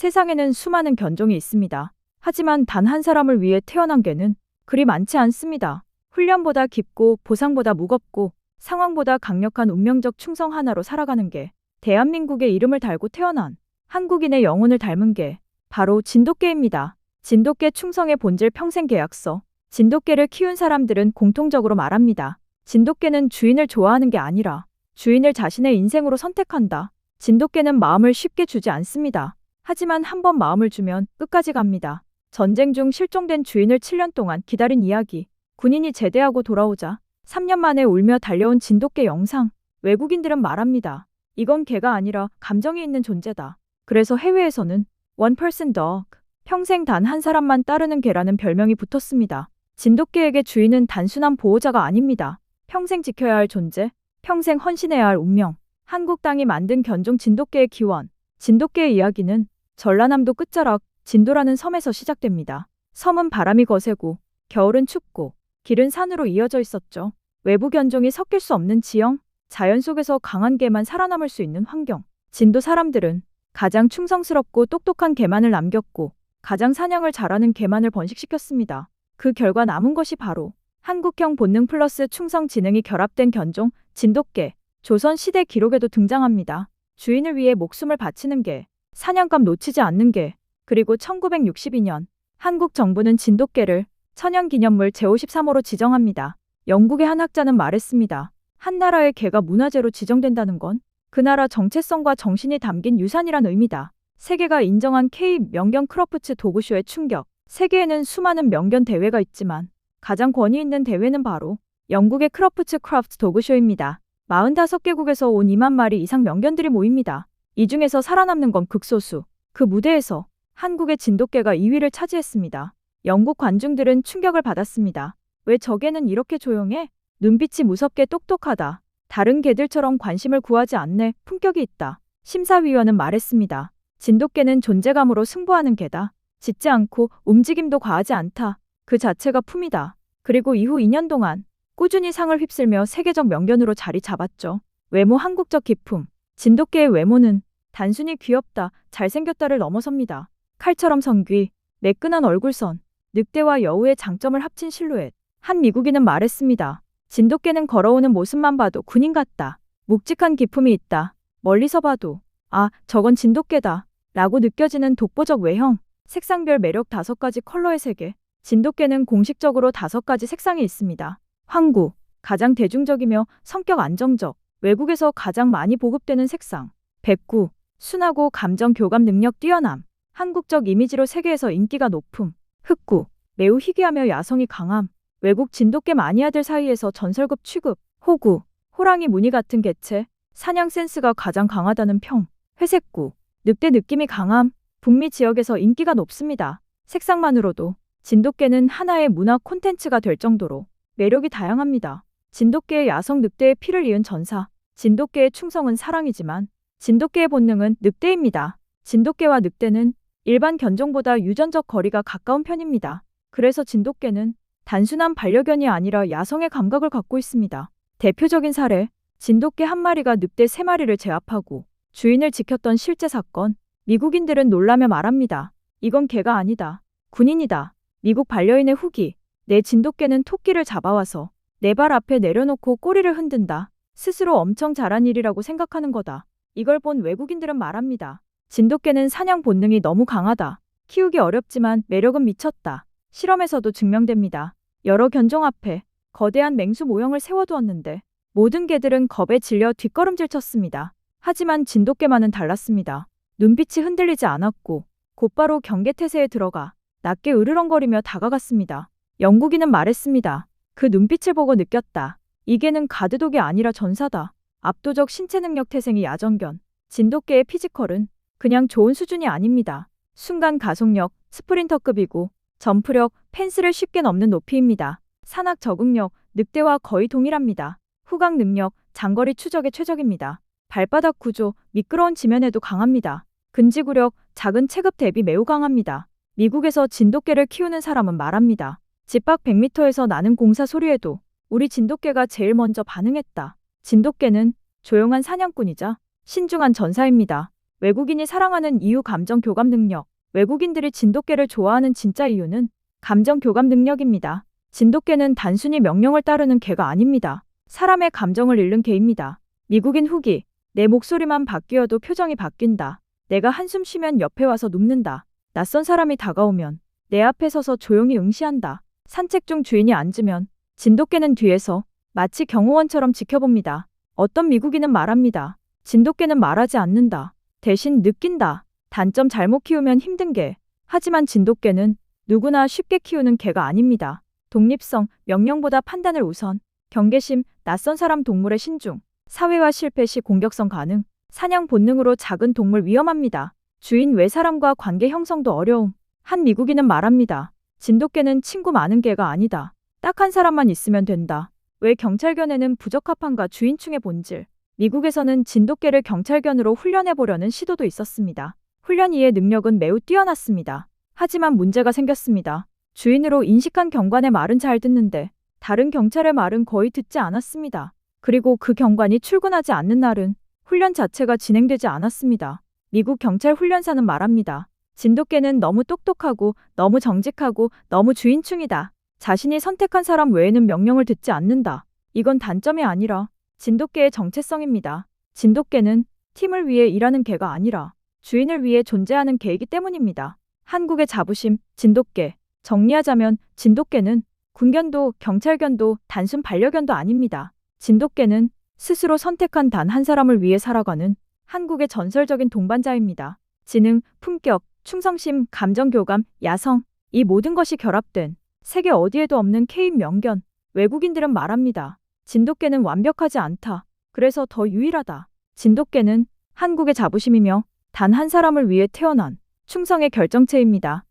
세상에는 수많은 견종이 있습니다. 하지만 단 한 사람을 위해 태어난 개는 그리 많지 않습니다. 훈련보다 깊고 보상보다 무겁고 상황보다 강력한 운명적 충성 하나로 살아가는 게, 대한민국의 이름을 달고 태어난 한국인의 영혼을 닮은 게 바로 진돗개입니다. 진돗개 충성의 본질 평생 계약서. 진돗개를 키운 사람들은 공통적으로 말합니다. 진돗개는 주인을 좋아하는 게 아니라 주인을 자신의 인생으로 선택한다. 진돗개는 마음을 쉽게 주지 않습니다. 하지만 한번 마음을 주면 끝까지 갑니다. 전쟁 중 실종된 주인을 7년 동안 기다린 이야기. 군인이 제대하고 돌아오자 3년 만에 울며 달려온 진돗개 영상. 외국인들은 말합니다. 이건 개가 아니라 감정이 있는 존재다. 그래서 해외에서는 One Person Dog, 평생 단 한 사람만 따르는 개라는 별명이 붙었습니다. 진돗개에게 주인은 단순한 보호자가 아닙니다. 평생 지켜야 할 존재, 평생 헌신해야 할 운명. 한국 땅이 만든 견종 진돗개의 기원. 진돗개의 이야기는 전라남도 끝자락 진도라는 섬에서 시작됩니다. 섬은 바람이 거세고 겨울은 춥고 길은 산으로 이어져 있었죠. 외부 견종이 섞일 수 없는 지형, 자연 속에서 강한 개만 살아남을 수 있는 환경. 진도 사람들은 가장 충성스럽고 똑똑한 개만을 남겼고 가장 사냥을 잘하는 개만을 번식시켰습니다. 그 결과 남은 것이 바로 한국형 본능 플러스 충성 지능이 결합된 견종 진돗개. 조선 시대 기록에도 등장합니다. 주인을 위해 목숨을 바치는 개, 사냥감 놓치지 않는 개. 그리고 1962년 한국 정부는 진돗개를 천연기념물 제53호로 지정합니다. 영국의 한 학자는 말했습니다. 한 나라의 개가 문화재로 지정된다는 건 그 나라 정체성과 정신이 담긴 유산이란 의미다. 세계가 인정한 K 명견 크로프츠 도구쇼의 충격. 세계에는 수많은 명견 대회가 있지만 가장 권위 있는 대회는 바로 영국의 크로프츠 크라프트 도구쇼입니다. 45개국에서 온 2만 마리 이상 명견들이 모입니다. 이 중에서 살아남는 건 극소수. 그 무대에서 한국의 진돗개가 2위를 차지했습니다. 영국 관중들은 충격을 받았습니다. 왜 저 개는 이렇게 조용해? 눈빛이 무섭게 똑똑하다. 다른 개들처럼 관심을 구하지 않네. 품격이 있다. 심사위원은 말했습니다. 진돗개는 존재감으로 승부하는 개다. 짖지 않고 움직임도 과하지 않다. 그 자체가 품이다. 그리고 이후 2년 동안 꾸준히 상을 휩쓸며 세계적 명견으로 자리 잡았죠. 외모 한국적 기품. 진돗개의 외모는 단순히 귀엽다, 잘생겼다를 넘어섭니다. 칼처럼 성귀, 매끈한 얼굴선, 늑대와 여우의 장점을 합친 실루엣. 한 미국인은 말했습니다. 진돗개는 걸어오는 모습만 봐도 군인 같다. 묵직한 기품이 있다. 멀리서 봐도 아, 저건 진돗개다 라고 느껴지는 독보적 외형. 색상별 매력 5가지 컬러의 세계. 진돗개는 공식적으로 5가지 색상이 있습니다. 황구, 가장 대중적이며 성격 안정적, 외국에서 가장 많이 보급되는 색상. 백구, 순하고 감정 교감 능력 뛰어남, 한국적 이미지로 세계에서 인기가 높음. 흑구, 매우 희귀하며 야성이 강함, 외국 진돗개 마니아들 사이에서 전설급 취급. 호구, 호랑이 무늬 같은 개체, 사냥 센스가 가장 강하다는 평. 회색구, 늑대 느낌이 강함, 북미 지역에서 인기가 높습니다. 색상만으로도 진돗개는 하나의 문화 콘텐츠가 될 정도로 매력이 다양합니다. 진돗개의 야성, 늑대의 피를 이은 전사. 진돗개의 충성은 사랑이지만 진돗개의 본능은 늑대입니다. 진돗개와 늑대는 일반 견종보다 유전적 거리가 가까운 편입니다. 그래서 진돗개는 단순한 반려견이 아니라 야성의 감각을 갖고 있습니다. 대표적인 사례, 진돗개 한 마리가 늑대 3마리를 제압하고 주인을 지켰던 실제 사건. 미국인들은 놀라며 말합니다. 이건 개가 아니다. 군인이다. 미국 반려인의 후기. 내 진돗개는 토끼를 잡아와서 내 발 앞에 내려놓고 꼬리를 흔든다. 스스로 엄청 잘한 일이라고 생각하는 거다. 이걸 본 외국인들은 말합니다. 진돗개는 사냥 본능이 너무 강하다. 키우기 어렵지만 매력은 미쳤다. 실험에서도 증명됩니다. 여러 견종 앞에 거대한 맹수 모형을 세워두었는데 모든 개들은 겁에 질려 뒷걸음질 쳤습니다. 하지만 진돗개만은 달랐습니다. 눈빛이 흔들리지 않았고 곧바로 경계태세에 들어가 낮게 으르렁거리며 다가갔습니다. 영국인은 말했습니다. 그 눈빛을 보고 느꼈다. 이 개는 가드독이 아니라 전사다. 압도적 신체 능력 태생이 야전견. 진돗개의 피지컬은 그냥 좋은 수준이 아닙니다. 순간 가속력, 스프린터급이고 점프력, 펜스를 쉽게 넘는 높이입니다. 산악 적응력, 늑대와 거의 동일합니다. 후각 능력, 장거리 추적에 최적입니다. 발바닥 구조, 미끄러운 지면에도 강합니다. 근지구력, 작은 체급 대비 매우 강합니다. 미국에서 진돗개를 키우는 사람은 말합니다. 집 밖 100m에서 나는 공사 소리에도 우리 진돗개가 제일 먼저 반응했다. 진돗개는 조용한 사냥꾼이자 신중한 전사입니다. 외국인이 사랑하는 이유 감정 교감 능력. 외국인들이 진돗개를 좋아하는 진짜 이유는 감정 교감 능력입니다. 진돗개는 단순히 명령을 따르는 개가 아닙니다. 사람의 감정을 읽는 개입니다. 미국인 후기. 내 목소리만 바뀌어도 표정이 바뀐다. 내가 한숨 쉬면 옆에 와서 눕는다. 낯선 사람이 다가오면 내 앞에 서서 조용히 응시한다. 산책 중 주인이 앉으면 진돗개는 뒤에서 마치 경호원처럼 지켜봅니다. 어떤 미국인은 말합니다. 진돗개는 말하지 않는다. 대신 느낀다. 단점 잘못 키우면 힘든 개. 하지만 진돗개는 누구나 쉽게 키우는 개가 아닙니다. 독립성, 명령보다 판단을 우선. 경계심, 낯선 사람 동물의 신중. 사회화 실패 시 공격성 가능. 사냥 본능으로 작은 동물 위험합니다. 주인 외 사람과 관계 형성도 어려움. 한 미국인은 말합니다. 진돗개는 친구 많은 개가 아니다. 딱 한 사람만 있으면 된다. 왜 경찰견에는 부적합한가 주인충의 본질. 미국에서는 진돗개를 경찰견으로 훈련해보려는 시도도 있었습니다. 훈련 이의 능력은 매우 뛰어났습니다. 하지만 문제가 생겼습니다. 주인으로 인식한 경관의 말은 잘 듣는데 다른 경찰의 말은 거의 듣지 않았습니다. 그리고 그 경관이 출근하지 않는 날은 훈련 자체가 진행되지 않았습니다. 미국 경찰 훈련사는 말합니다. 진돗개는 너무 똑똑하고 너무 정직하고 너무 주인충이다. 자신이 선택한 사람 외에는 명령을 듣지 않는다. 이건 단점이 아니라 진돗개의 정체성입니다. 진돗개는 팀을 위해 일하는 개가 아니라 주인을 위해 존재하는 개이기 때문입니다. 한국의 자부심, 진돗개. 정리하자면 진돗개는 군견도 경찰견도 단순 반려견도 아닙니다. 진돗개는 스스로 선택한 단 한 사람을 위해 살아가는 한국의 전설적인 동반자입니다. 지능, 품격, 충성심, 감정교감, 야성, 이 모든 것이 결합된 세계 어디에도 없는 K 명견. 외국인들은 말합니다. 진돗개는 완벽하지 않다. 그래서 더 유일하다. 진돗개는 한국의 자부심이며 단 한 사람을 위해 태어난 충성의 결정체입니다.